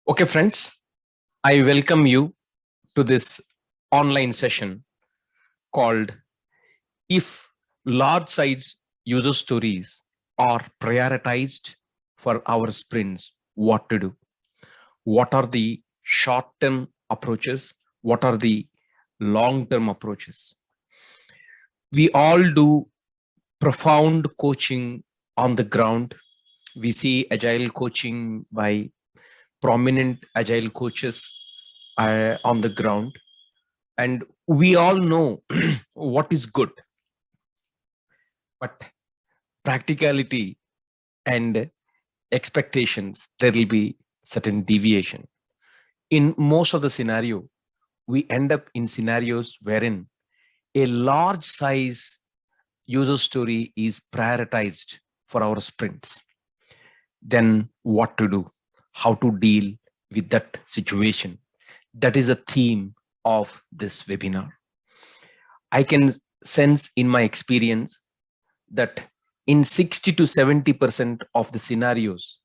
Okay, friends, I welcome you to this online session called If Large Size User Stories Are Prioritized for Our Sprints, What to Do? What are the short term approaches? What are the long term approaches? We all do profound coaching on the ground. We see agile coaching by prominent agile coaches on the ground, and we all know what is good, but practicality and expectations, there will be certain deviation. In most of the scenario, we end up in scenarios wherein a large size user story is prioritized for our sprints. Then what to do, how to deal with that situation? That is the theme of this webinar. I can sense in my experience that in 60 to 70% of the scenarios,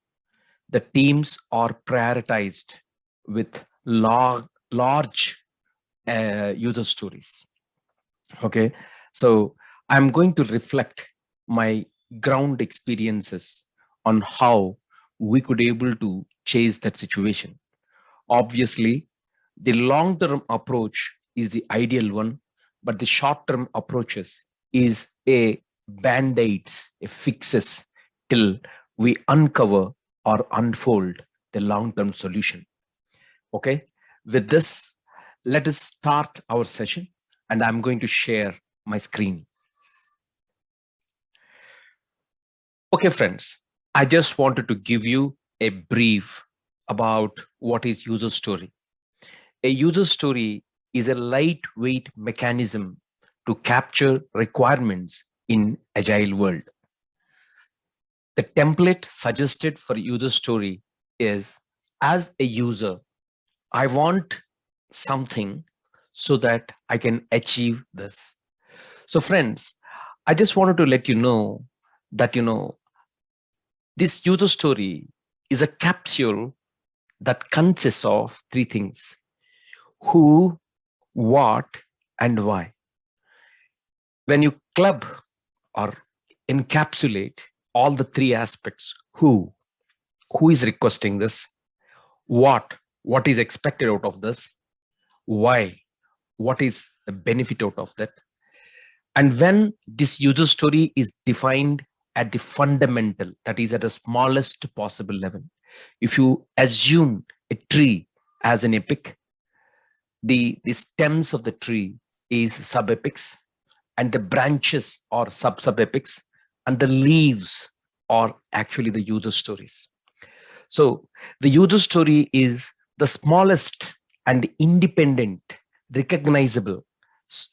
the teams are prioritized with large user stories. Okay, so I'm going to reflect my ground experiences on how we could able to chase that situation. Obviously, the long-term approach is the ideal one, but the short-term approaches is a band-aids, a fixes till we uncover or unfold the long-term solution. Okay, with this, let us start our session, and I'm going to share my screen. Okay, friends, I just wanted to give you a brief about what is user story. A user story is a lightweight mechanism to capture requirements in agile world. The template suggested for user story is, as a user, I want something so that I can achieve this. So friends, I just wanted to let you know that, this user story is a capsule that consists of three things: who, what, and why. When you club or encapsulate all the three aspects: who is requesting this, what is expected out of this, why, what is the benefit out of that. And when this user story is defined at the fundamental, that is at the smallest possible level, if you assume a tree as an epic, the stems of the tree is subepics, and the branches are sub-subepics, and the leaves are actually the user stories. So the user story is the smallest and independent, recognizable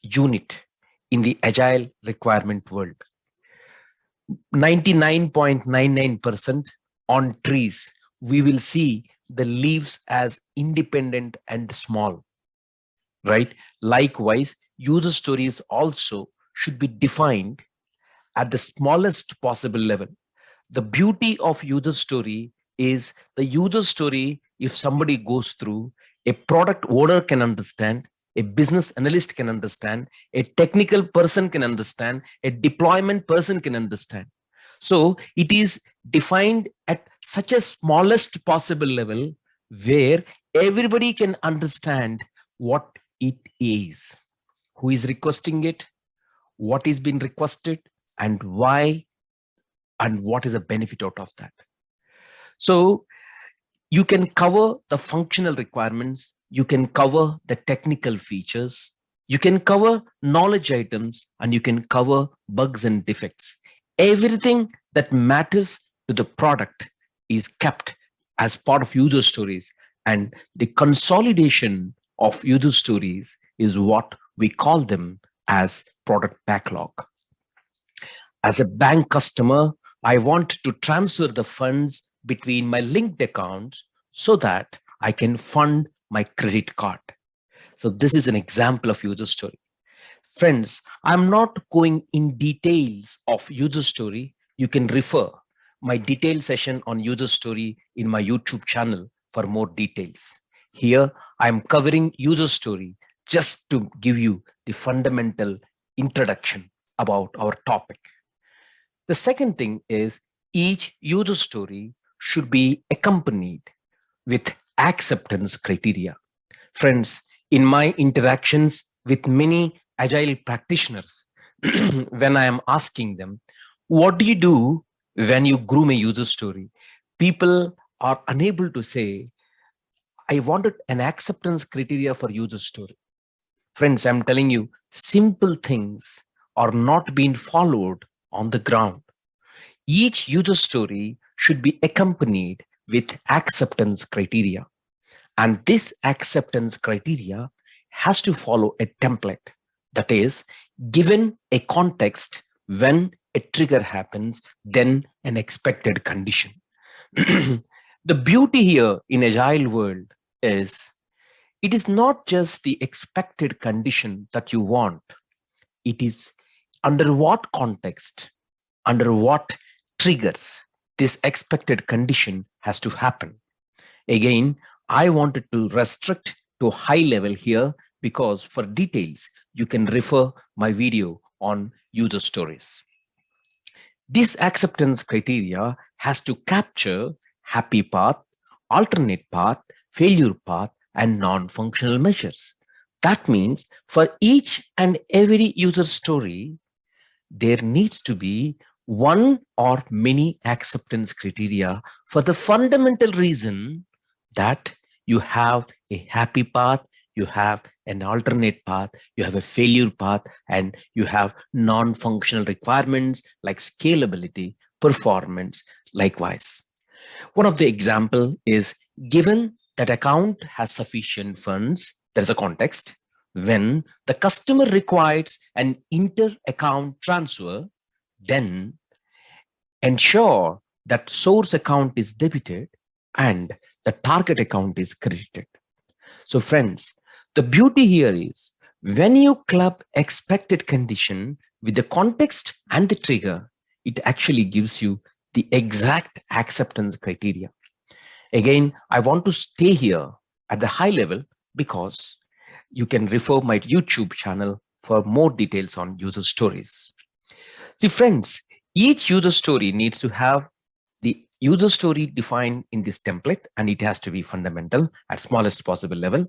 unit in the agile requirement world. 99.99% on trees, we will see the leaves as independent and small, right? Likewise, user stories also should be defined at the smallest possible level. The beauty of user story is the user story, if somebody goes through, a product owner can understand, a business analyst can understand, a technical person can understand, a deployment person can understand. So it is defined at such a smallest possible level where everybody can understand what it is, who is requesting it, what is being requested, and why, and what is the benefit out of that. So you can cover the functional requirements, you can cover the technical features, you can cover knowledge items, and you can cover bugs and defects. Everything that matters to the product is kept as part of user stories, and the consolidation of user stories is what we call them as product backlog. As a bank customer, I want to transfer the funds between my linked accounts so that I can fund my credit card. So this is an example of user story. Friends, I'm not going in details of user story. You can refer my detailed session on user story in my YouTube channel. for more details. Here, I am covering user story just to give you the fundamental introduction about our topic. The second thing is each user story should be accompanied with acceptance criteria. Friends, in my interactions with many agile practitioners, when I am asking them, what do you do when you groom a user story? People are unable to say, I wanted an acceptance criteria for user story. Friends, I'm telling you, simple things are not being followed on the ground. Each user story should be accompanied with acceptance criteria. And this acceptance criteria has to follow a template. That is, given a context, when a trigger happens, then an expected condition. The beauty here in agile world is it is not just the expected condition that you want. It is under what context, under what triggers this expected condition has to happen. Again, I wanted to restrict to high level here because for details, you can refer my video on user stories. This acceptance criteria has to capture happy path, alternate path, failure path, and non-functional measures. That means for each and every user story, there needs to be one or many acceptance criteria for the fundamental reason that you have a happy path, you have an alternate path, you have a failure path, and you have non-functional requirements like scalability, performance, likewise. One of the example is given that account has sufficient funds, there's a context. When the customer requires an inter-account transfer, then ensure that source account is debited and the target account is credited. So friends, the beauty here is when you club expected condition with the context and the trigger, it actually gives you the exact acceptance criteria. Again, I want to stay here at the high level because you can refer my YouTube channel for more details on user stories. See friends, each user story needs to have the user story defined in this template, and it has to be fundamental at smallest possible level.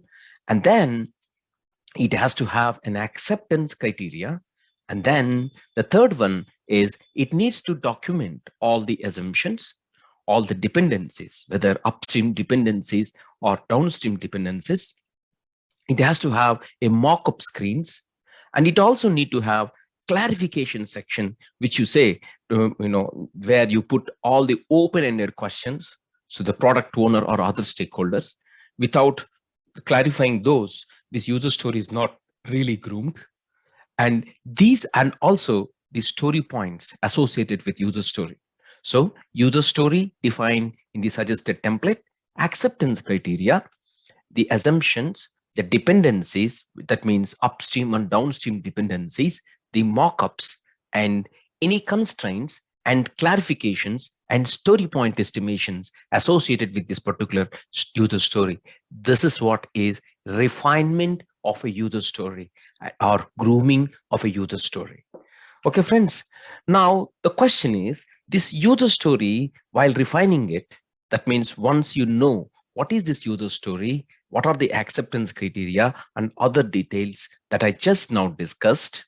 And then it has to have an acceptance criteria. And then the third one is it needs to document all the assumptions, all the dependencies, whether upstream dependencies or downstream dependencies. It has to have a mock-up screens, and it also need to have clarification section, which you say, where you put all the open-ended questions. So the product owner or other stakeholders, without clarifying those, this user story is not really groomed. And also the story points associated with user story. So user story defined in the suggested template, acceptance criteria, the assumptions, the dependencies, that means upstream and downstream dependencies, the mockups, and any constraints and clarifications and story point estimations associated with this particular user story. This is what is refinement of a user story or grooming of a user story. Okay, friends. Now, the question is this user story, while refining it, that means once you know what is this user story, what are the acceptance criteria and other details that I just now discussed,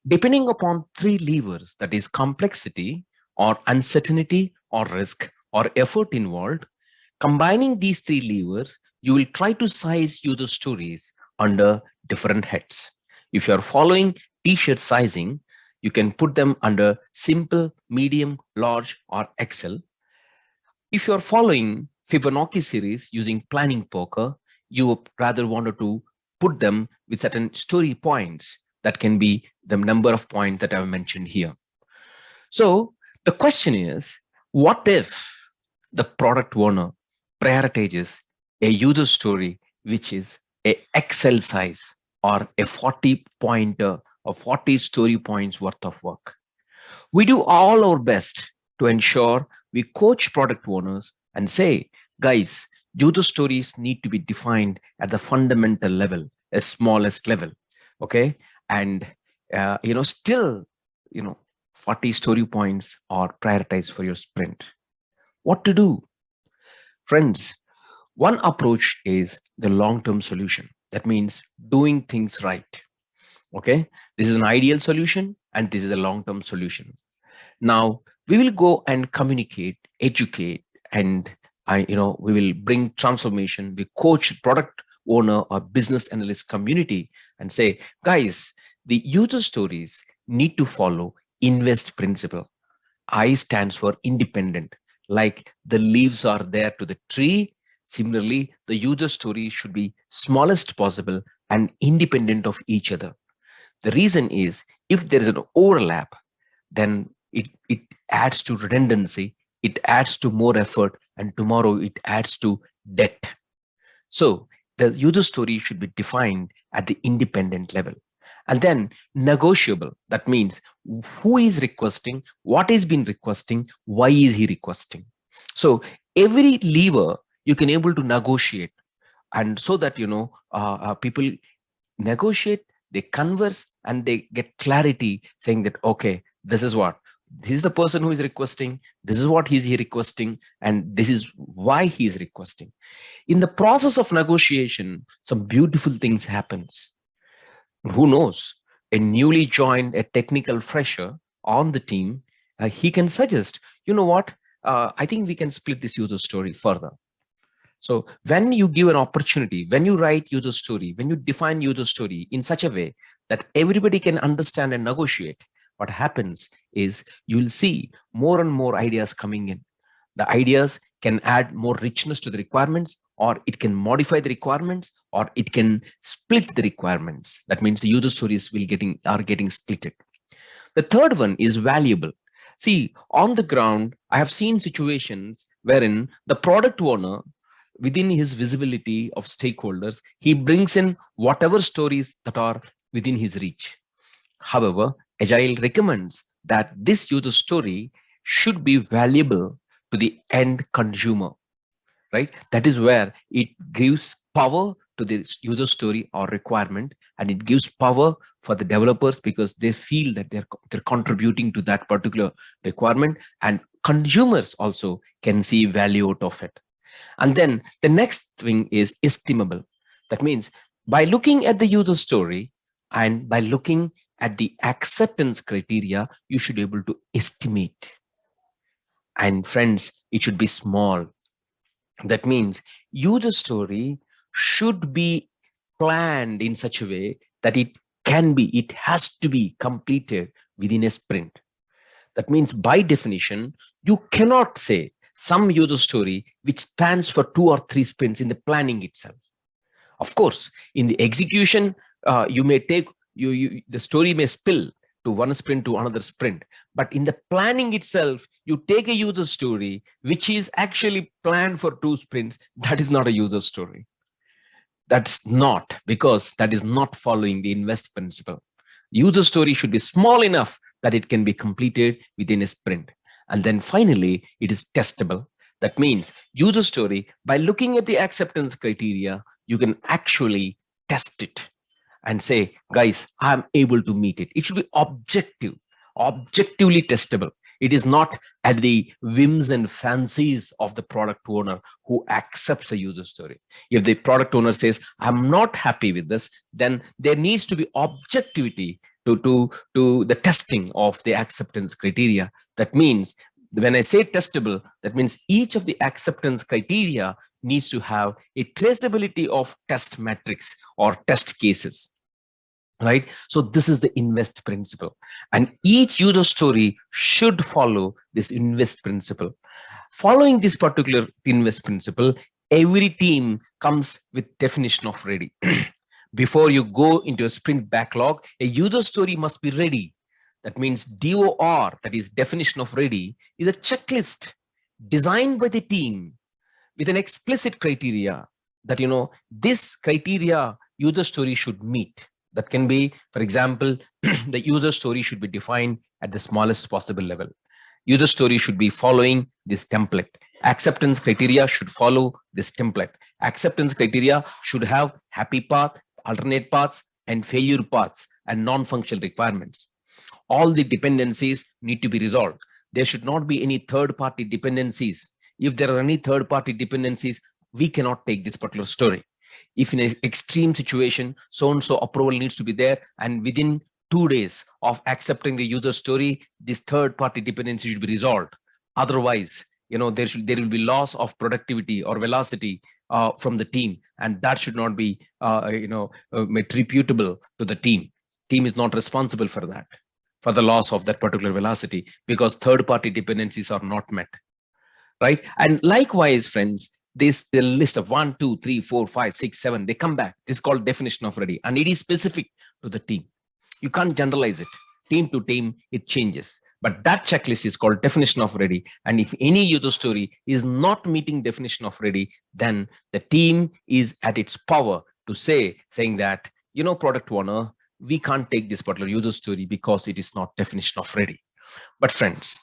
depending upon three levers, that is complexity or uncertainty or risk or effort involved, combining these three levers, you will try to size user stories under different heads. If you're following t-shirt sizing, you can put them under simple, medium, large, or Excel. If you're following Fibonacci series using planning poker, you rather wanted to put them with certain story points that can be the number of points that I've mentioned here. So the question is, what if the product owner prioritizes a user story which is a Excel size or a 40 pointer or 40 story points worth of work? We do all our best to ensure we coach product owners and say, Guys, user stories need to be defined at the fundamental level, as smallest level. Okay. And still, you know 40 story points are prioritized for your sprint. What to do? Friends, one approach is the long term solution. That means doing things right. Okay. This is an ideal solution and this is a long term solution. Now we will go and communicate, educate, and we will bring transformation. We coach product owner or business analyst community and say, guys, the user stories need to follow invest principle. I stands for independent. Like the leaves are there to the tree. Similarly, the user story should be smallest possible and independent of each other. The reason is if there is an overlap, then it adds to redundancy, it adds to more effort, and tomorrow it adds to debt. So the user story should be defined at the independent level. And then negotiable. That means who is requesting, what is been requesting, why is he requesting. So every lever you can able to negotiate, and so that people negotiate, they converse, and they get clarity saying that, okay, this is the person who is requesting, this is what he requesting, and this is why he is requesting. In the process of negotiation, some beautiful things happens. Who knows, a newly joined, a technical fresher on the team, he can suggest, you know what, I think we can split this user story further. So when you give an opportunity, when you write user story, when you define user story in such a way that everybody can understand and negotiate, what happens is you'll see more and more ideas coming in. The ideas can add more richness to the requirements, or it can modify the requirements, or it can split the requirements. That means the user stories are getting splitted. The third one is valuable. See, on the ground, I have seen situations wherein the product owner, within his visibility of stakeholders, he brings in whatever stories that are within his reach. However, Agile recommends that this user story should be valuable to the end consumer, right? That is where it gives power to the user story or requirement, and it gives power for the developers because they feel that they're contributing to that particular requirement, and consumers also can see value out of it. And then the next thing is estimable. That means by looking at the user story and by looking at the acceptance criteria, you should be able to estimate. And friends, it should be small. That means user story should be planned in such a way that it has to be completed within a sprint. That means by definition, you cannot say some user story which spans for 2 or 3 sprints in the planning itself. Of course, in the execution, you may take the story may spill to one sprint to another sprint. But in the planning itself, you take a user story which is actually planned for 2 sprints. That is not a user story. That's not, because that is not following the invest principle. User story should be small enough that it can be completed within a sprint. And then finally, it is testable. That means user story, by looking at the acceptance criteria, you can actually test it and say, guys, I'm able to meet it. It should be objective, objectively testable. It is not at the whims and fancies of the product owner who accepts a user story. If the product owner says, I'm not happy with this, then there needs to be objectivity to the testing of the acceptance criteria. That means when I say testable, that means each of the acceptance criteria needs to have a traceability of test metrics or test cases. Right? So this is the invest principle, and each user story should follow this invest principle. Following this particular invest principle, every team comes with definition of ready. Before you go into a sprint backlog, a user story must be ready. That means DOR, that is definition of ready, is a checklist designed by the team with an explicit criteria that, this criteria user story should meet. That can be, for example, the user story should be defined at the smallest possible level. User story should be following this template. Acceptance criteria should follow this template. Acceptance criteria should have happy path, alternate paths, and failure paths, and non-functional requirements. All the dependencies need to be resolved. There should not be any third-party dependencies. If there are any third-party dependencies, we cannot take this particular story. If in an extreme situation, so-and-so approval needs to be there, and within 2 days of accepting the user story, this third-party dependency should be resolved. Otherwise, there will be loss of productivity or velocity from the team, and that should not be attributable to the team. Team is not responsible for that, for the loss of that particular velocity, because third-party dependencies are not met, right? And likewise, friends, the list of 1, 2, 3, 4, 5, 6, 7, they come back. This is called definition of ready, and it is specific to the team. You can't generalize it. Team to team, it changes. But that checklist is called definition of ready. And if any user story is not meeting definition of ready, then the team is at its power to saying that, product owner, we can't take this particular user story because it is not definition of ready. But friends,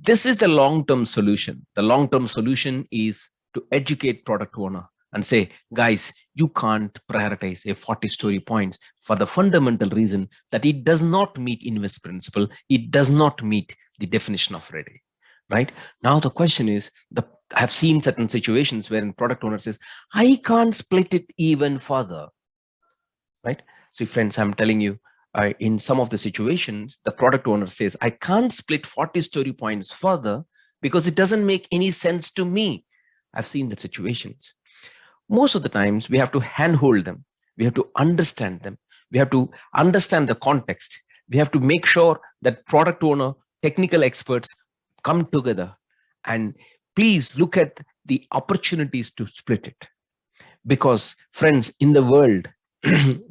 this is the long-term solution. The long-term solution is to educate product owner and say, guys, you can't prioritize a 40 story points for the fundamental reason that it does not meet invest principle. It does not meet the definition of ready, right? Now, the question is, I've seen certain situations wherein product owner says, I can't split it even further, right? So friends, I'm telling you, in some of the situations, the product owner says, I can't split 40 story points further because it doesn't make any sense to me. I've seen that situations. Most of the times we have to handhold them. We have to understand them. We have to understand the context. We have to make sure that product owner, technical experts come together and please look at the opportunities to split it. Because friends, in the world,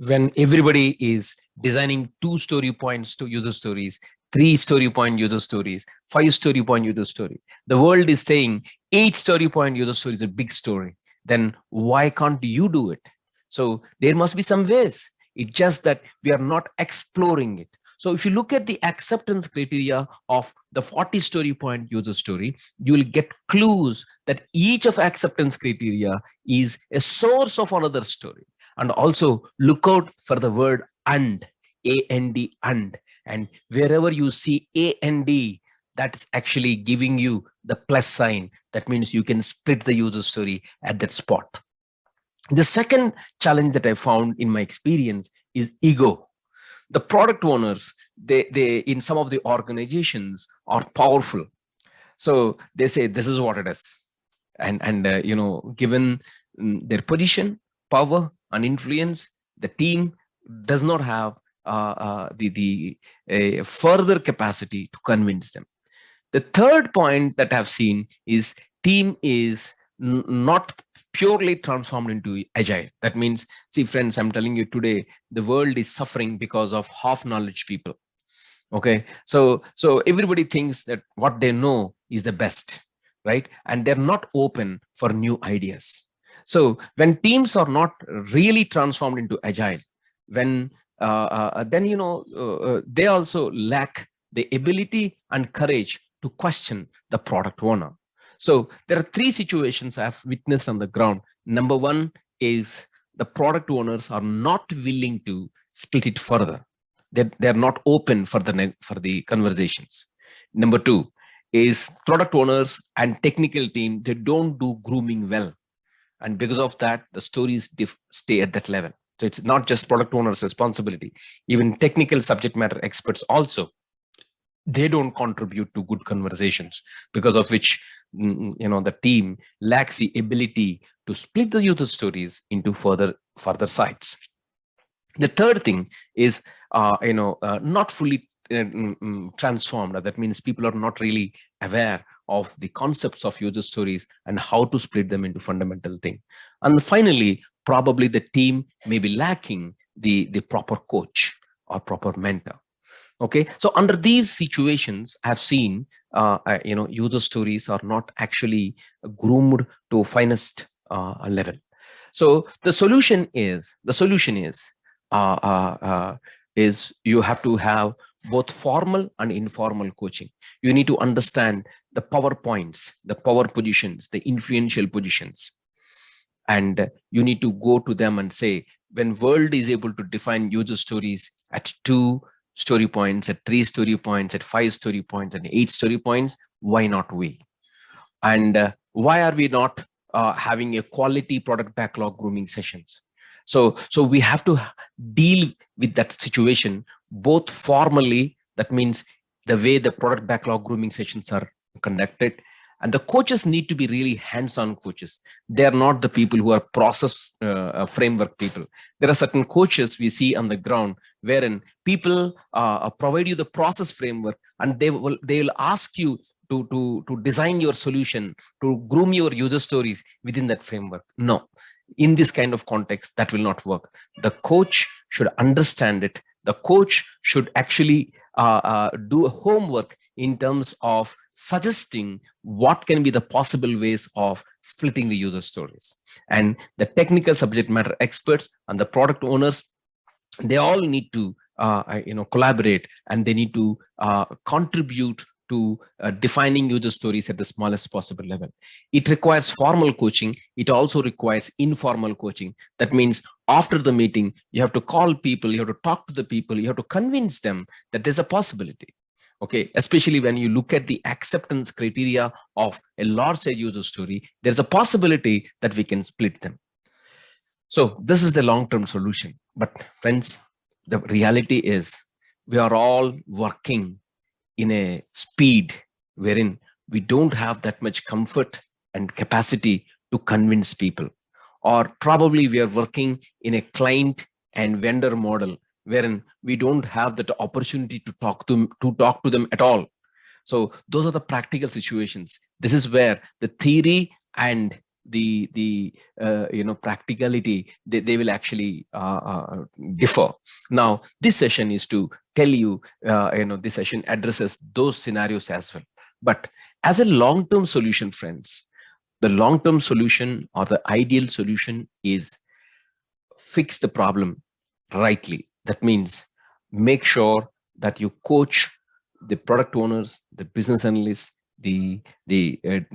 when everybody is designing 2 story points to user stories, 3 story point user stories, 5 story point user story, the world is saying 8 story point user story is a big story. Then why can't you do it? So there must be some ways. It's just that we are not exploring it. So if you look at the acceptance criteria of the 40 story point user story, you will get clues that each of acceptance criteria is a source of another story. And also look out for the word and, A-N-D, and wherever you see A-N-D, that's actually giving you the plus sign. That means you can split the user story at that spot. The second challenge that I found in my experience is ego. The product owners, they in some of the organizations are powerful. So they say, this is what it is. And given their position, power, and influence, the team does not have the further capacity to convince them. The third point that I've seen is team is not purely transformed into agile. That means, see friends, I'm telling you today, the world is suffering because of half knowledge people. Okay, so everybody thinks that what they know is the best, right? And they're not open for new ideas. So when teams are not really transformed into agile, when then they also lack the ability and courage to question the product owner. So there are 3 situations I've witnessed on the ground. Number 1 is the product owners are not willing to split it further. They're not open for the conversations. Number 2 is product owners and technical team, they don't do grooming well. And because of that, the stories stay at that level. So it's not just product owner's responsibility. Even technical subject matter experts also, they don't contribute to good conversations, because of which the team lacks the ability to split the user stories into further sites. The third thing is not fully transformed. That means people are not really aware of the concepts of user stories and how to split them into fundamental thing. And finally, probably the team may be lacking the proper coach or proper mentor. Okay, so under these situations, I've seen user stories are not actually groomed to finest level. So the solution is you have to have both formal and informal coaching. You need to understand the power points, the power positions, the influential positions. And you need to go to them and say, when world is able to define user stories at 2 story points, at 3 story points, at 5 story points, and 8 story points, why not we? And why are we not having a quality product backlog grooming sessions? So we have to deal with that situation both formally, that means the way the product backlog grooming sessions are conducted, and the coaches need to be really hands-on coaches. They are not the people who are process framework people. There are certain coaches we see on the ground wherein people provide you the process framework, and they will ask you to design your solution, to groom your user stories within that framework. No, in this kind of context, that will not work. The coach should understand it. The coach should actually do homework in terms of suggesting what can be the possible ways of splitting the user stories. And the technical subject matter experts and the product owners, they all need to collaborate, and they need to contribute to defining user stories at the smallest possible level. It requires formal coaching. It also requires informal coaching. That means after the meeting, you have to call people, you have to talk to the people, you have to convince them that there's a possibility. Okay, especially when you look at the acceptance criteria of a large size user story, there's a possibility that we can split them. So this is the long-term solution. But friends, the reality is we are all working in a speed wherein we don't have that much comfort and capacity to convince people. Or probably we are working in a client and vendor model wherein we don't have that opportunity to talk to them at all. So those are the practical situations. This is where the theory and the practicality, they will actually differ. Now this session is to tell you, this session addresses those scenarios as well. But as a long-term solution, friends, the long-term solution or the ideal solution is fix the problem rightly. That means make sure that you coach the product owners, the business analysts, the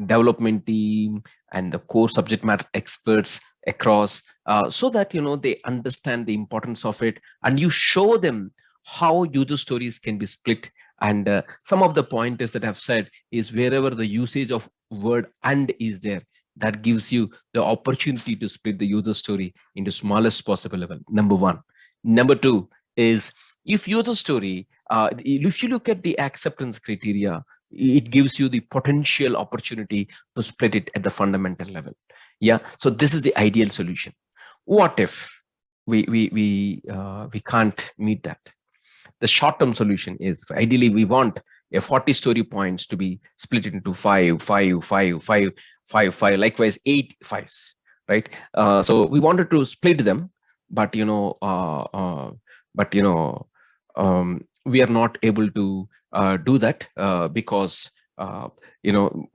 development team, and the core subject matter experts across, so that they understand the importance of it, and you show them how user stories can be split. And some of the pointers that I've said is wherever the usage of word "and" is there, that gives you the opportunity to split the user story into smallest possible level. Number one. Number two is, if user story, if you look at the acceptance criteria, it gives you the potential opportunity to split it at the fundamental level. Yeah. So this is the ideal solution. What if we can't meet that? The short-term solution is, ideally we want a 40-story points to be split into 5, 5, 5, 5, 5, 5, likewise 8 fives, right? So we wanted to split them, but we are not able to do that because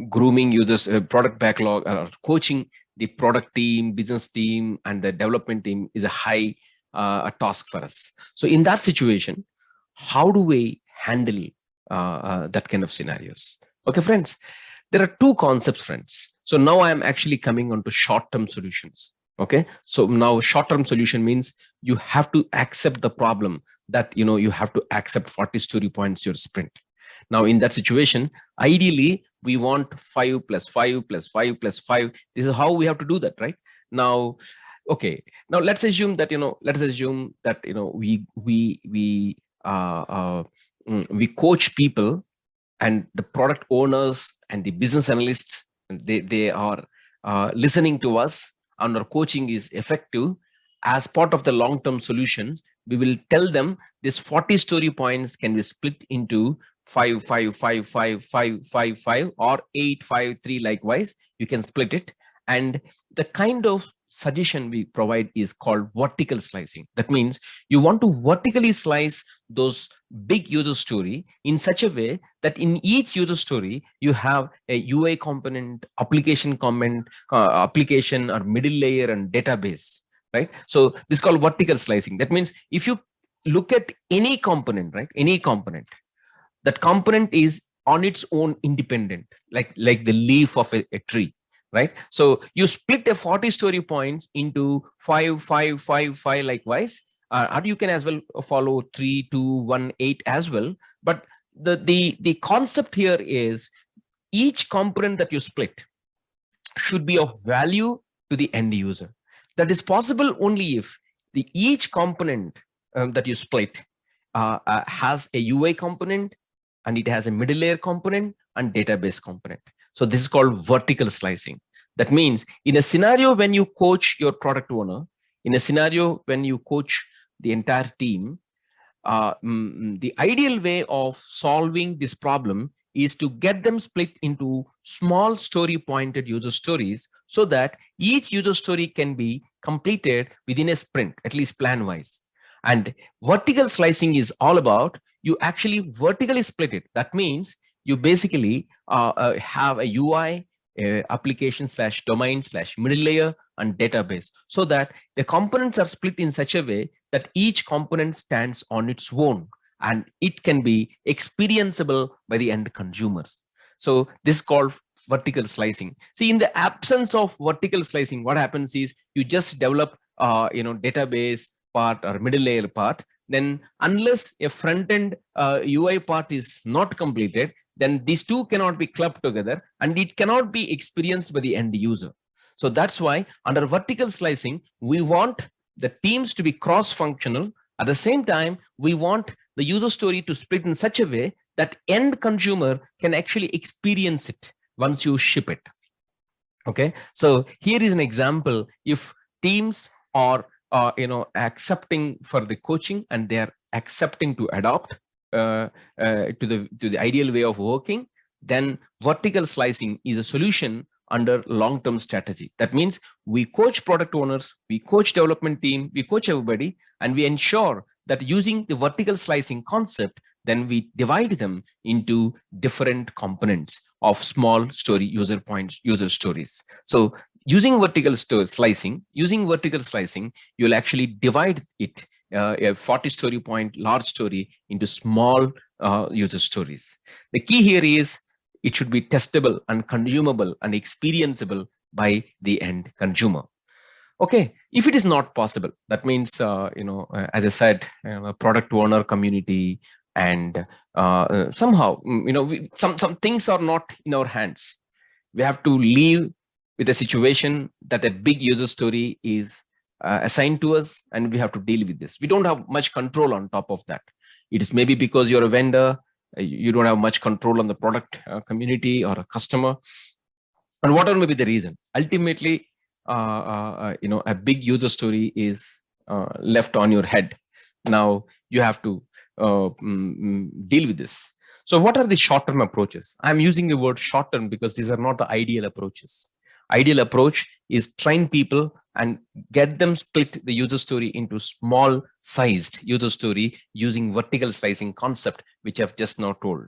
grooming users, product backlog, coaching the product team, business team, and the development team is a high task for us. So in that situation, how do we handle that kind of scenarios? Okay, friends, there are two concepts, friends. So now I am actually coming on to short-term solutions. Okay, so now short-term solution means you have to accept the problem that you have to accept 40-story points your sprint. Now in that situation, ideally we want 5 plus 5 plus 5 plus 5. This is how we have to do that, right? Now, okay, now let's assume that we coach people, and the product owners and the business analysts, they are listening to us, and our coaching is effective. As part of the long-term solutions, we will tell them this 40-story points can be split into 5, 5, 5, 5, 5, 5, 5, or 8, 5, 3, likewise. You can split it. And the kind of suggestion we provide is called vertical slicing. That means you want to vertically slice those big user story in such a way that in each user story, you have a UI component, application comment, application or middle layer, and database, right? So this is called vertical slicing. That means if you look at any component, right? Any component, that component is on its own independent, like the leaf of a tree, right? So you split a 40 story points into 5, 5, 5, 5 likewise, or you can as well follow 3, 2, 1, 8 as well. But the concept here is each component that you split should be of value to the end user. That is possible only if each component that you split has a UI component, and it has a middle layer component and database component. So this is called vertical slicing. That means in a scenario when you coach your product owner, in a scenario when you coach the entire team, the ideal way of solving this problem is to get them split into small story pointed user stories, so that each user story can be completed within a sprint, at least plan wise. And vertical slicing is all about you actually vertically split it. That means you basically have a UI, application slash domain slash middle layer and database, so that the components are split in such a way that each component stands on its own and it can be experienceable by the end consumers. So this is called vertical slicing. See, in the absence of vertical slicing, what happens is you just develop database part or middle layer part. Then unless a front end UI part is not completed, then these two cannot be clubbed together and it cannot be experienced by the end user. So that's why under vertical slicing, we want the teams to be cross-functional. At the same time, we want the user story to split in such a way that end consumer can actually experience it once you ship it. Okay, so here is an example. If teams are accepting for the coaching and they are accepting to adopt to the ideal way of working, then vertical slicing is a solution under long-term strategy. That means we coach product owners, we coach development team, we coach everybody, and we ensure that using the vertical slicing concept, then we divide them into different components of small story user points, user stories. So using vertical slicing, you'll actually divide it, a 40 story point large story, into small user stories. The key here is it should be testable and consumable and experienceable by the end consumer. Okay, if it is not possible, that means as I said, a product owner community and somehow some things are not in our hands. We have to leave with a situation that a big user story is assigned to us, and we have to deal with this. We don't have much control on top of that. It is maybe because you're a vendor, you don't have much control on the product community or a customer, and whatever may be the reason. Ultimately, a big user story is left on your head. Now you have to deal with this. So what are the short-term approaches? I'm using the word short-term because these are not the ideal approaches. Ideal approach is train people and get them split the user story into small sized user story using vertical slicing concept, which I've just now told.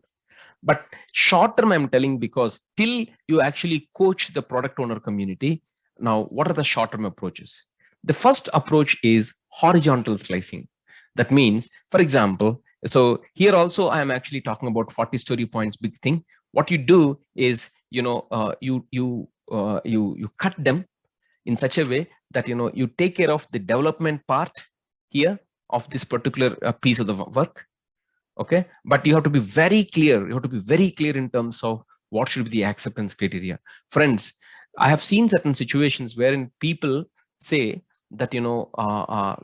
But short term, I'm telling because till you actually coach the product owner community. Now, what are the short term approaches? The first approach is horizontal slicing. That means, for example, so here also I am actually talking about 40 story points big thing. What you do is, you cut them in such a way that you take care of the development part here of this particular piece of the work. Okay, but you have to be very clear. You have to be very clear in terms of what should be the acceptance criteria. Friends, I have seen certain situations wherein people say that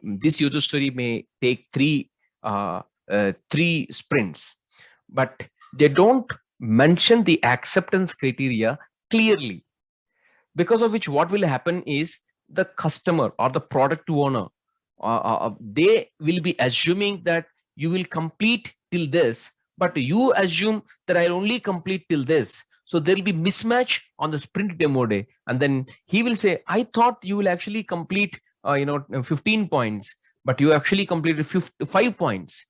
this user story may take three sprints, but they don't mention the acceptance criteria clearly. Because of which, what will happen is the customer or the product owner, they will be assuming that you will complete till this, but you assume that I'll only complete till this. So there will be mismatch on the sprint demo day, and then he will say, I thought you will actually complete 15 points, but you actually completed 5 points.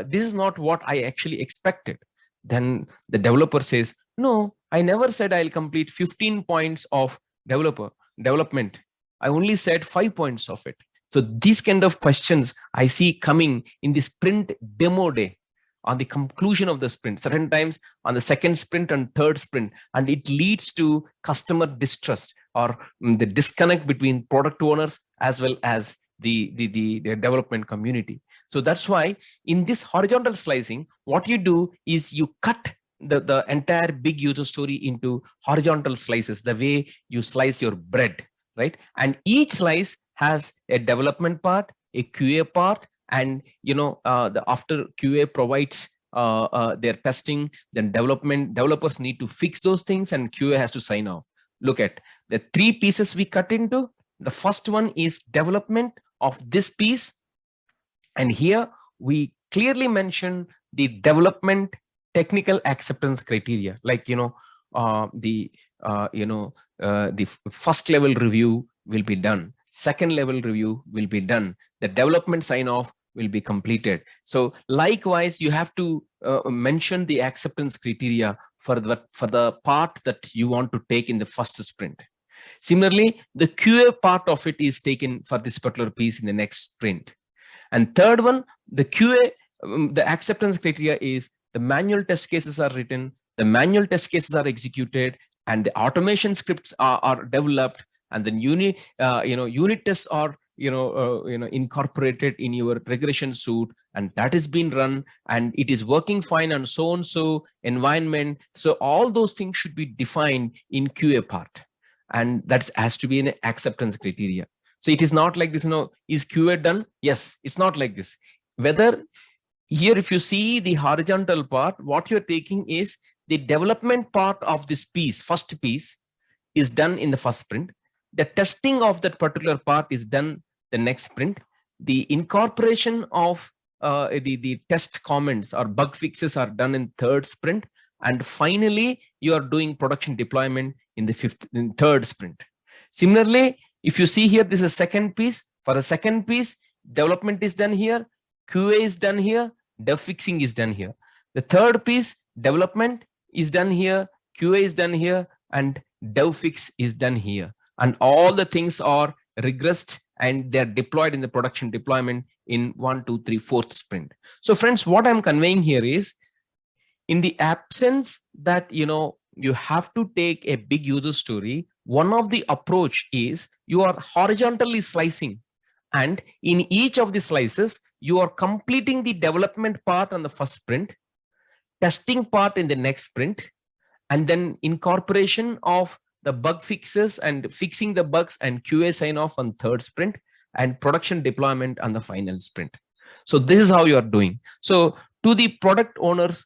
This is not what I actually expected. Then the developer says, no, I never said I'll complete 15 points of development. I only said 5 points of it. So these kind of questions I see coming in the sprint demo day. on the conclusion of the sprint, certain times on the second sprint and third sprint, and it leads to customer distrust or the disconnect between product owners as well as the development community. So that's why in this horizontal slicing, what you do is you cut the entire big user story into horizontal slices, the way you slice your bread, right? And each slice has a development part, a QA part, and the after QA provides their testing, then developers need to fix those things, and QA has to sign off. Look at the three pieces we cut into. The first one is development of this piece, and here we clearly mention the development technical acceptance criteria, like the first level review will be done, second level review will be done, the development sign off will be completed. So likewise, you have to mention the acceptance criteria for the part that you want to take in the first sprint. Similarly, the QA part of it is taken for this particular piece in the next sprint. And third one, the QA, the acceptance criteria is the manual test cases are written, the manual test cases are executed, and the automation scripts are developed, and then unit tests are incorporated in your regression suite, and that has been run, and it is working fine on so and so environment. So all those things should be defined in QA part, and that has to be an acceptance criteria. So it is not like this, is QA done? Yes, it's not like this. Whether here, if you see the horizontal part, what you're taking is the development part of this piece, first piece is done in the first sprint. The testing of that particular part is done the next sprint. The incorporation of the test comments or bug fixes are done in third sprint. And finally, you are doing production deployment in the third sprint. Similarly, if you see here, this is second piece. For the second piece, development is done here, QA is done here, dev fixing is done here. The third piece, development is done here, QA is done here, and dev fix is done here. And all the things are regressed and they're deployed in the production deployment in 1, 2, 3, 4th sprint. So friends, what I'm conveying here is, in the absence that you have to take a big user story, one of the approach is you are horizontally slicing, and in each of the slices you are completing the development part on the first sprint, testing part in the next sprint, and then incorporation of the bug fixes and fixing the bugs and QA sign off on third sprint, and production deployment on the final sprint. So this is how you are doing. So to the product owners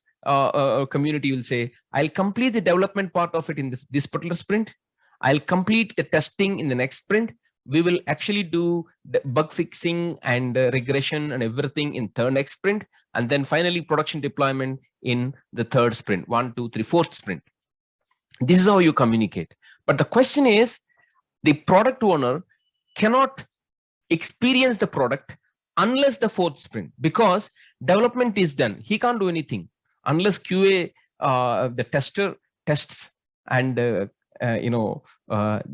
community, will say, I'll complete the development part of it in this particular sprint. I'll complete the testing in the next sprint. We will actually do the bug fixing and regression and everything in next sprint. And then finally production deployment in the third sprint, 1, 2, 3, 4th sprint. This is how you communicate. But the question is, the product owner cannot experience the product unless the 4th sprint, because development is done. He can't do anything unless QA, the tester tests and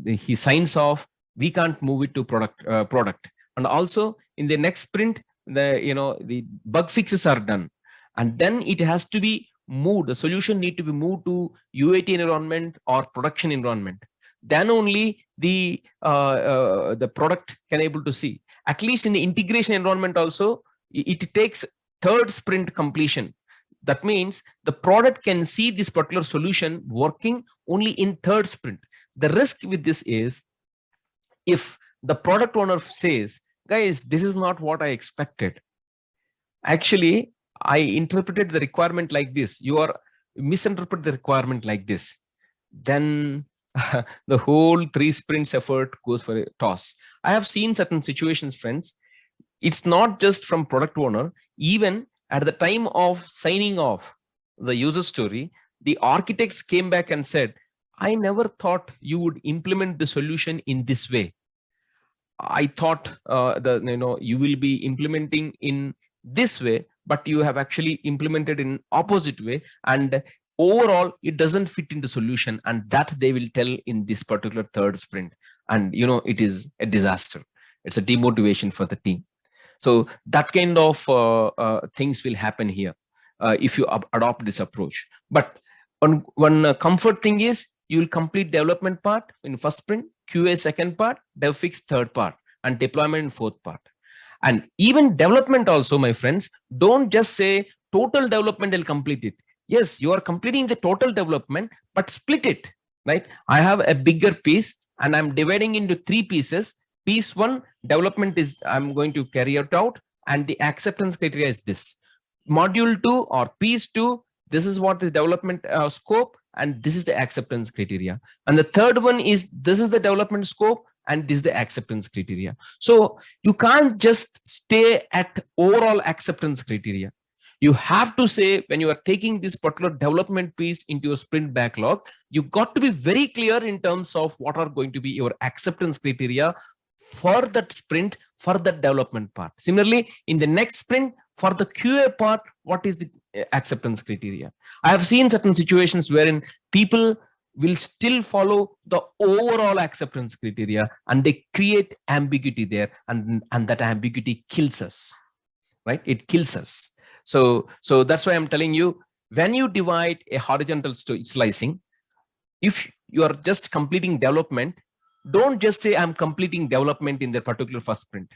he signs off. We can't move it to product. And also in the next sprint, the bug fixes are done, and then it has to be moved. The solution need to be moved to UAT environment or production environment. Then only the product can able to see. At least in the integration environment also, it takes third sprint completion. That means the product can see this particular solution working only in third sprint. The risk with this is, if the product owner says, guys, this is not what I expected. Actually, I interpreted the requirement like this. You are misinterpret the requirement like this. Then the whole 3 sprints effort goes for a toss. I have seen certain situations, friends. It's not just from product owner. Even at the time of signing off the user story, the architects came back and said, I never thought you would implement the solution in this way. I thought you will be implementing in this way, but you have actually implemented in opposite way, and overall it doesn't fit in the solution, and that they will tell in this particular third sprint. And it is a disaster. It's a demotivation for the team. So that kind of things will happen here. if you adopt this approach. But one comfort thing is you will complete development part in first sprint, QA second part, dev fix third part, and deployment in fourth part. And even development also, my friends, don't just say total development will complete it. Yes, you are completing the total development, but split it, right? I have a bigger piece and I'm dividing into three pieces. Piece one, development is I'm going to carry it out, and the acceptance criteria is this. Module two or piece two, this is what is development scope, and this is the acceptance criteria. And the third one is this is the development scope, and this is the acceptance criteria. So you can't just stay at overall acceptance criteria. You have to say, when you are taking this particular development piece into your sprint backlog, you got to be very clear in terms of what are going to be your acceptance criteria for that sprint, for that development part. Similarly, in the next sprint, for the QA part, what is the acceptance criteria? I have seen certain situations wherein people will still follow the overall acceptance criteria and they create ambiguity there, and that ambiguity kills us, right? It kills us. So that's why I'm telling you, when you divide a horizontal slicing, if you are just completing development, don't just say I'm completing development in the particular first sprint.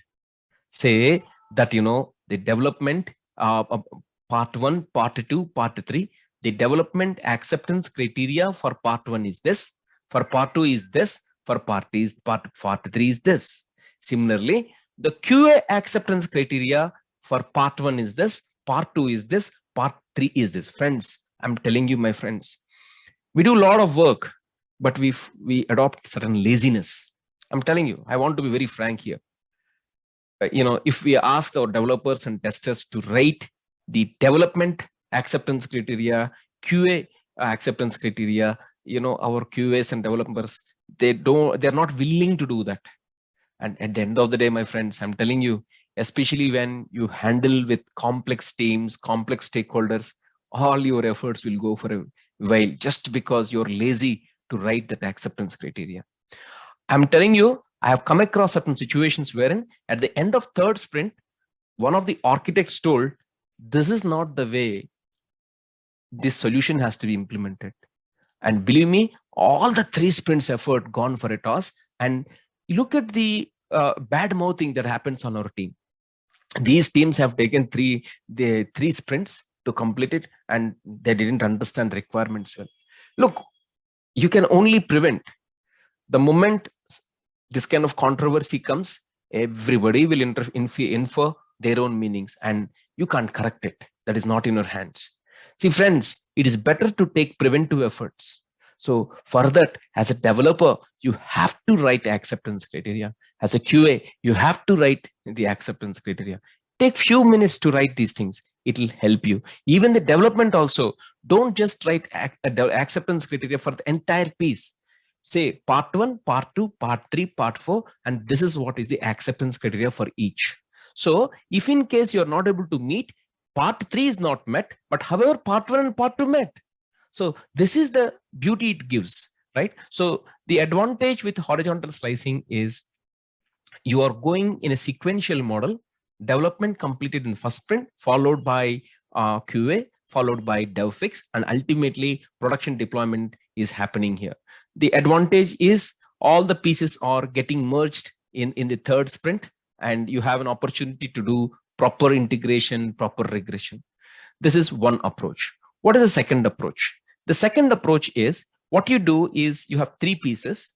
Say that, the development part one, part two, part three, the development acceptance criteria for part one is this, for part two is this, for part three is this. Similarly, the QA acceptance criteria for part one is this, part two is this, part three is this. Friends, I'm telling you, my friends, we do a lot of work, but we adopt certain laziness. I'm telling you, I want to be very frank here. If we ask our developers and testers to rate the development acceptance criteria, QA acceptance criteria, our QAs and developers, they're not willing to do that. And at the end of the day, my friends, I'm telling you, especially when you handle with complex teams, complex stakeholders, all your efforts will go for a while just because you're lazy to write that acceptance criteria. I'm telling you, I have come across certain situations wherein at the end of third sprint, one of the architects told, this is not the way this solution has to be implemented. And believe me, all the 3 sprints effort gone for a toss. And look at the bad mouthing that happens on our team. These teams have taken three sprints to complete it, and they didn't understand the requirements well. Look, you can only prevent. The moment this kind of controversy comes, everybody will infer their own meanings, and you can't correct it. That is not in your hands. See, friends, it is better to take preventive efforts. So for that, as a developer, you have to write acceptance criteria. As a QA, you have to write the acceptance criteria. Take few minutes to write these things. It will help you. Even the development also, don't just write acceptance criteria for the entire piece. Say part 1, part 2, part 3, part 4, and this is what is the acceptance criteria for each. So if in case you're not able to meet, part 3 is not met, but however, part 1 and part 2 met. So this is the beauty it gives, right? So the advantage with horizontal slicing is you are going in a sequential model, development completed in first sprint, followed by QA, followed by dev fix, and ultimately production deployment is happening here. The advantage is all the pieces are getting merged in the third sprint, and you have an opportunity to do proper integration, proper regression. This is one approach. What is the second approach? The second approach is, what you do is you have 3 pieces.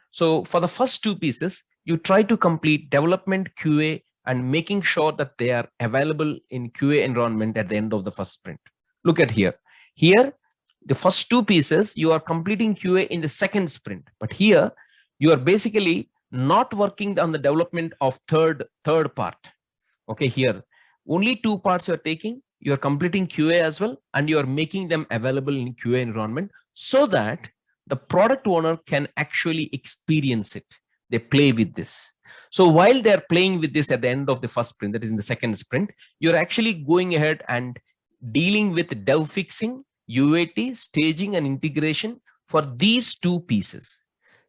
So for the first 2 pieces, you try to complete development, QA, and making sure that they are available in QA environment at the end of the first sprint. Look at here. Here, the first 2 pieces, you are completing QA in the second sprint. But here, you are basically not working on the development of third part. Okay, here, only 2 parts you are taking. You are completing QA as well, and you are making them available in QA environment so that the product owner can actually experience it. They play with this. So while they're playing with this at the end of the first sprint, that is in the second sprint, you're actually going ahead and dealing with dev fixing, UAT, staging, and integration for these 2 pieces.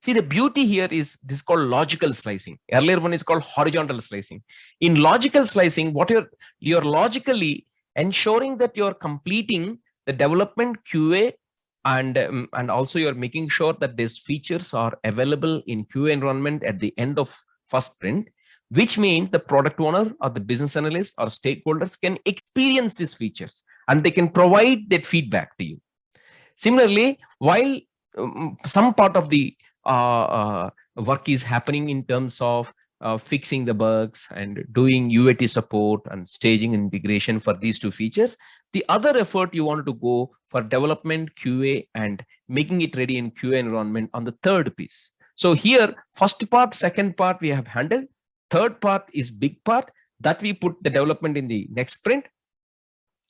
See, the beauty here is this is called logical slicing. Earlier one is called horizontal slicing. In logical slicing, what you're logically ensuring that you're completing the development QA, and also you're making sure that these features are available in QA environment at the end of first sprint, which means the product owner or the business analyst or stakeholders can experience these features and they can provide that feedback to you. Similarly, while some part of the work is happening in terms of fixing the bugs and doing UAT support and staging integration for these two features, the other effort you want to go for development, QA, and making it ready in QA environment on the third piece. So here, first part, second part we have handled. Third part is big part that we put the development in the next sprint.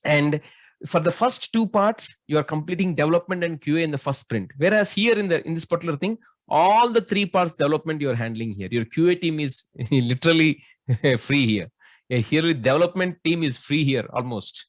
And for the first two parts, you are completing development and QA in the first sprint. Whereas here in this particular thing, all the three parts development you are handling here. Your QA team is literally free here. Here with development team is free here almost.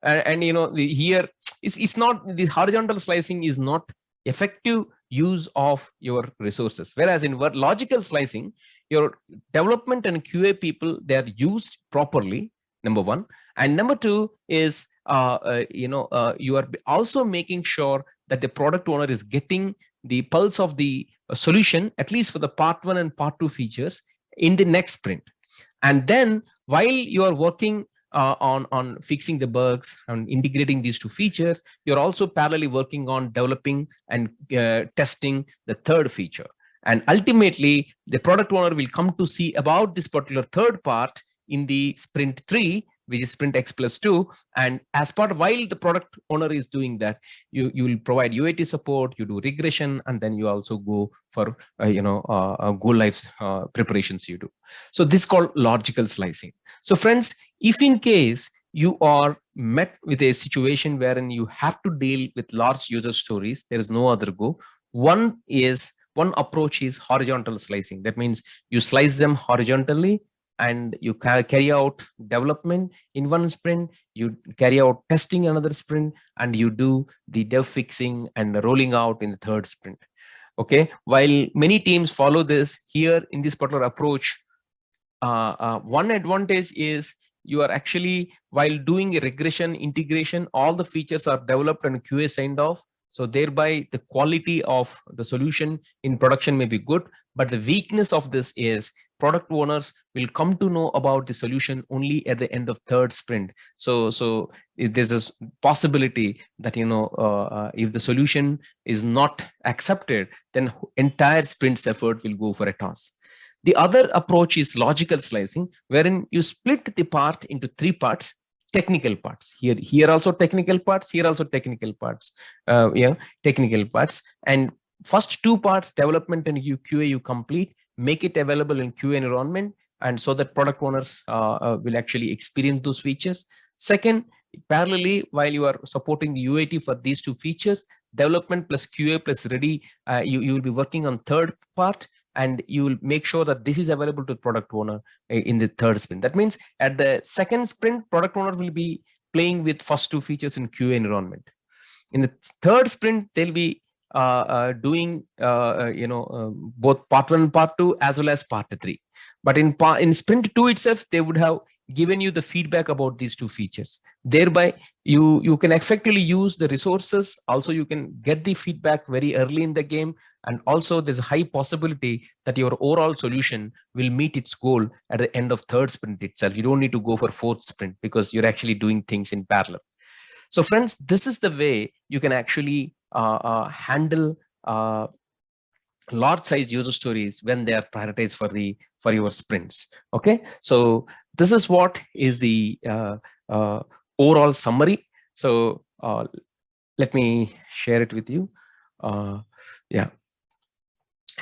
And here it's not, the horizontal slicing is not effective use of your resources. Whereas in logical slicing, your development and QA people, they are used properly, number one. And number two is you are also making sure that the product owner is getting the pulse of the solution, at least for the part one and part two features, in the next sprint. And then while you are working on fixing the bugs and integrating these two features, you're also parallelly working on developing and testing the third feature. And ultimately, the product owner will come to see about this particular third part in the sprint 3, which is sprint X+2. And as part of, while the product owner is doing that, you will provide UAT support, you do regression, and then you also go for go live preparations you do. So this is called logical slicing. So friends, if in case you are met with a situation wherein you have to deal with large user stories, there is no other go. One approach is horizontal slicing. That means you slice them horizontally and you carry out development in one sprint, you carry out testing another sprint, and you do the dev fixing and rolling out in the third sprint. Okay, while many teams follow this, here in this particular approach, one advantage is you are actually, while doing a regression integration, all the features are developed and QA signed off. So thereby the quality of the solution in production may be good, but the weakness of this is product owners will come to know about the solution only at the end of third sprint. So there's a possibility that if the solution is not accepted, then entire sprint's effort will go for a toss. The other approach is logical slicing, wherein you split the part into three parts. Technical parts, here also technical parts, here also technical parts, technical parts. And first two parts, development and QA, you complete, make it available in QA environment, and so that product owners will actually experience those features. Second, parallelly, while you are supporting the UAT for these two features, development plus QA plus ready, you will be working on third part, and you will make sure that this is available to the product owner in the third sprint. That means at the second sprint, product owner will be playing with first two features in QA environment. In the third sprint, they'll be doing both part one and part two, as well as part three. But in sprint 2 itself, they would have given you the feedback about these two features. Thereby, you can effectively use the resources. Also, you can get the feedback very early in the game. And also, there's a high possibility that your overall solution will meet its goal at the end of third sprint itself. You don't need to go for fourth sprint because you're actually doing things in parallel. So friends, this is the way you can actually handle large size user stories when they are prioritized for your sprints. Okay, so this is what is the overall summary. So let me share it with you. Yeah.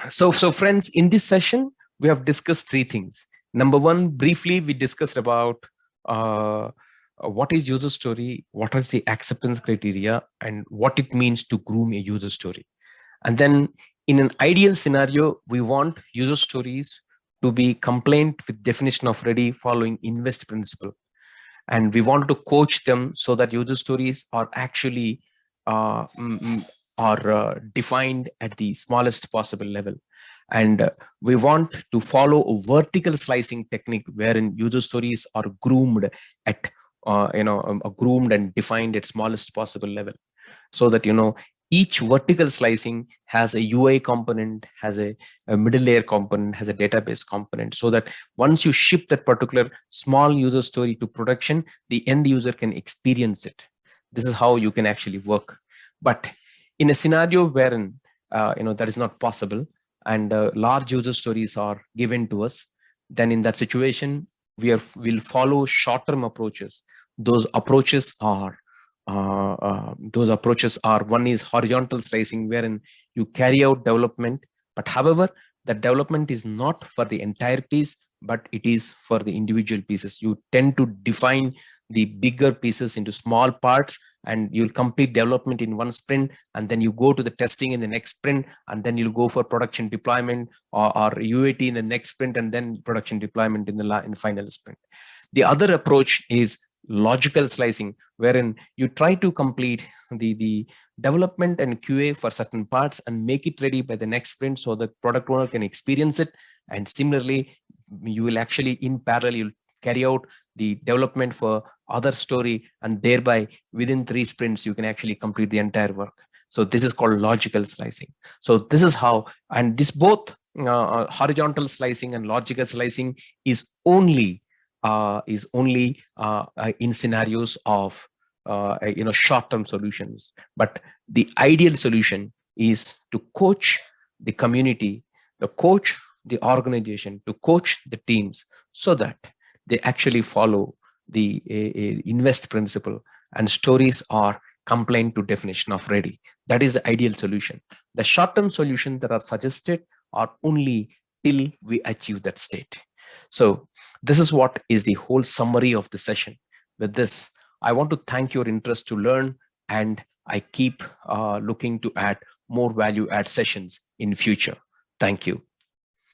So friends, in this session we have discussed three things. Number one, briefly we discussed about what is user story, what is the acceptance criteria, and what it means to groom a user story. And then in an ideal scenario, we want user stories to be compliant with definition of ready following invest principle. And we want to coach them so that user stories are actually defined at the smallest possible level. And we want to follow a vertical slicing technique wherein user stories are groomed at groomed and defined at smallest possible level, so that each vertical slicing has a UI component, has a middle layer component, has a database component, so that once you ship that particular small user story to production, the end user can experience it. This is how you can actually work. But in a scenario wherein that is not possible, and large user stories are given to us, then in that situation we'll follow short-term approaches. Those approaches are one is horizontal slicing, wherein you carry out development, but however the development is not for the entire piece, but it is for the individual pieces. You tend to define the bigger pieces into small parts, and you'll complete development in one sprint, and then you go to the testing in the next sprint, and then you'll go for production deployment, or UAT in the next sprint, and then production deployment in the final sprint. The other approach is logical slicing, wherein you try to complete the development and QA for certain parts and make it ready by the next sprint, so the product owner can experience it. And similarly, you will actually in parallel, you'll carry out the development for other story, and thereby within 3 sprints you can actually complete the entire work. So this is called logical slicing. So this is how, and this both horizontal slicing and logical slicing is only in scenarios of short-term solutions. But the ideal solution is to coach the community, the coach the organization, to coach the teams, so that they actually follow the invest principle, and stories are compliant to definition of ready. That is the ideal solution. The short-term solutions that are suggested are only till we achieve that state. So this is what is the whole summary of the session. With this, I want to thank your interest to learn, and I keep looking to add more value add sessions in future. Thank you.